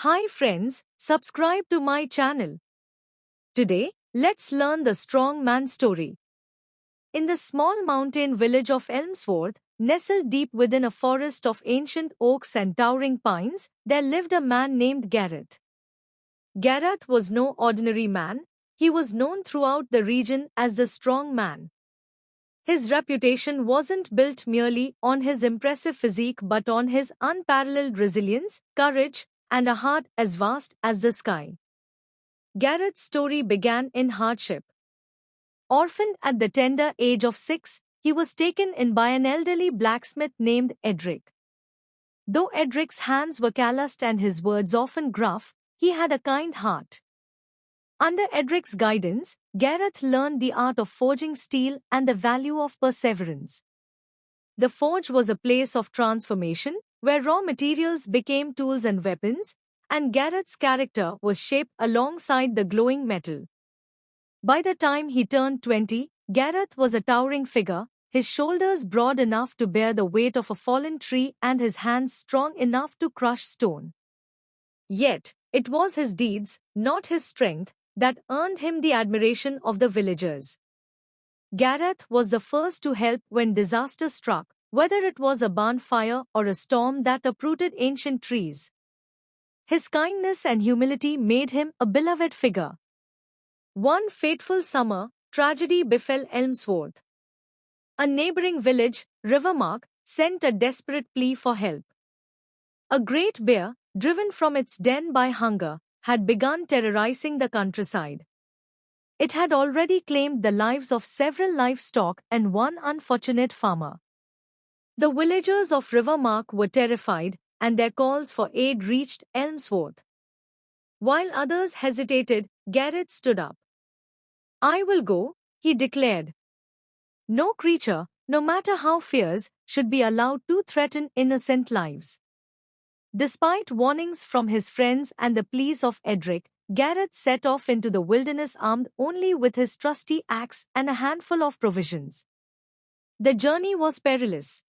Hi friends, subscribe to my channel. Today, let's learn the strong man story. In the small mountain village of Elmsworth, nestled deep within a forest of ancient oaks and towering pines, there lived a man named Gareth. Gareth was no ordinary man, he was known throughout the region as the strong man. His reputation wasn't built merely on his impressive physique but on his unparalleled resilience, courage, and a heart as vast as the sky. Gareth's story began in hardship. Orphaned at the tender age of 6, he was taken in by an elderly blacksmith named Edric. Though Edric's hands were calloused and his words often gruff, he had a kind heart. Under Edric's guidance, Gareth learned the art of forging steel and the value of perseverance. The forge was a place of transformation, where raw materials became tools and weapons, and Gareth's character was shaped alongside the glowing metal. By the time he turned 20, Gareth was a towering figure, his shoulders broad enough to bear the weight of a fallen tree and his hands strong enough to crush stone. Yet, it was his deeds, not his strength, that earned him the admiration of the villagers. Gareth was the first to help when disaster struck, whether it was a barn fire or a storm that uprooted ancient trees. His kindness and humility made him a beloved figure. One fateful summer, tragedy befell Elmsworth. A neighboring village, Rivermark, sent a desperate plea for help. A great bear, driven from its den by hunger, had begun terrorizing the countryside. It had already claimed the lives of several livestock and one unfortunate farmer. The villagers of Rivermark were terrified, and their calls for aid reached Elmsworth. While others hesitated, Gareth stood up. "I will go," he declared. "No creature, no matter how fierce, should be allowed to threaten innocent lives." Despite warnings from his friends and the pleas of Edric, Gareth set off into the wilderness armed only with his trusty axe and a handful of provisions. The journey was perilous.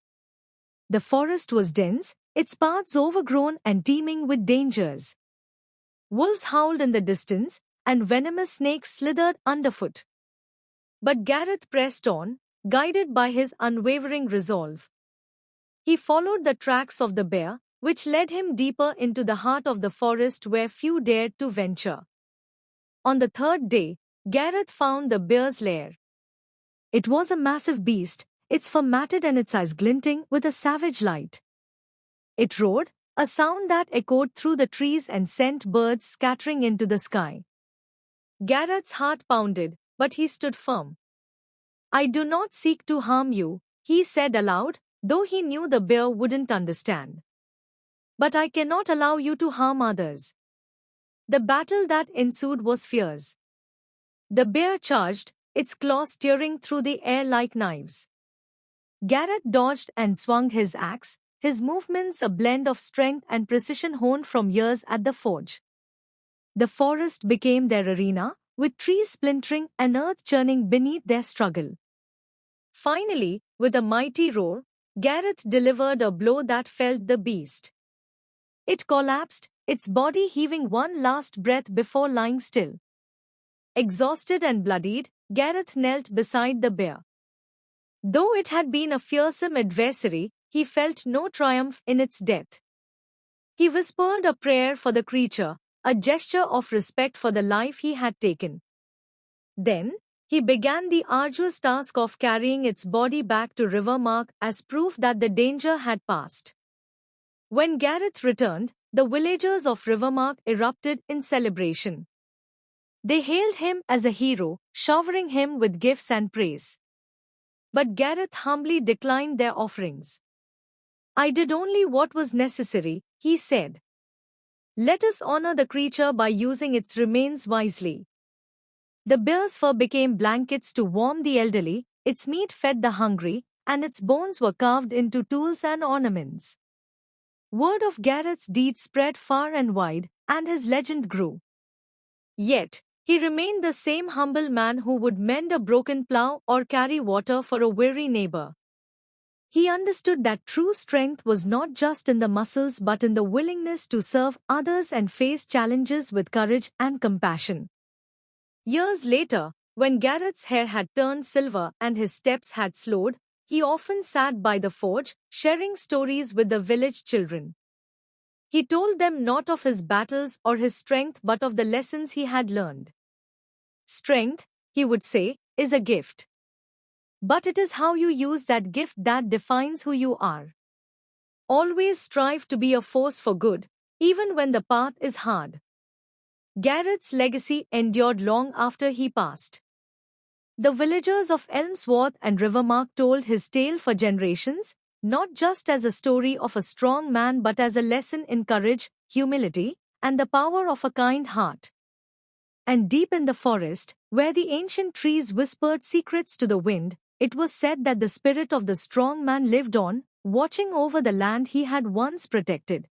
The forest was dense, its paths overgrown and teeming with dangers. Wolves howled in the distance, and venomous snakes slithered underfoot. But Gareth pressed on, guided by his unwavering resolve. He followed the tracks of the bear, which led him deeper into the heart of the forest where few dared to venture. On the third day, Gareth found the bear's lair. It was a massive beast, its fur matted and its eyes glinting with a savage light. It roared, a sound that echoed through the trees and sent birds scattering into the sky. Gareth's heart pounded, but he stood firm. "I do not seek to harm you," he said aloud, though he knew the bear wouldn't understand. "But I cannot allow you to harm others." The battle that ensued was fierce. The bear charged, its claws steering through the air like knives. Gareth dodged and swung his axe, his movements a blend of strength and precision honed from years at the forge. The forest became their arena, with trees splintering and earth churning beneath their struggle. Finally, with a mighty roar, Gareth delivered a blow that felled the beast. It collapsed, its body heaving one last breath before lying still. Exhausted and bloodied, Gareth knelt beside the bear. Though it had been a fearsome adversary, he felt no triumph in its death. He whispered a prayer for the creature, a gesture of respect for the life he had taken. Then, he began the arduous task of carrying its body back to Rivermark as proof that the danger had passed. When Gareth returned, the villagers of Rivermark erupted in celebration. They hailed him as a hero, showering him with gifts and praise. But Gareth humbly declined their offerings. "I did only what was necessary," he said. "Let us honor the creature by using its remains wisely." The bear's fur became blankets to warm the elderly, its meat fed the hungry, and its bones were carved into tools and ornaments. Word of Gareth's deeds spread far and wide, and his legend grew. Yet, he remained the same humble man who would mend a broken plough or carry water for a weary neighbor. He understood that true strength was not just in the muscles but in the willingness to serve others and face challenges with courage and compassion. Years later, when Garrett's hair had turned silver and his steps had slowed, he often sat by the forge, sharing stories with the village children. He told them not of his battles or his strength but of the lessons he had learned. Strength, he would say, is a gift. But it is how you use that gift that defines who you are. Always strive to be a force for good, even when the path is hard. Garrett's legacy endured long after he passed. The villagers of Elmsworth and Rivermark told his tale for generations, not just as a story of a strong man but as a lesson in courage, humility, and the power of a kind heart. And deep in the forest, where the ancient trees whispered secrets to the wind, it was said that the spirit of the strong man lived on, watching over the land he had once protected.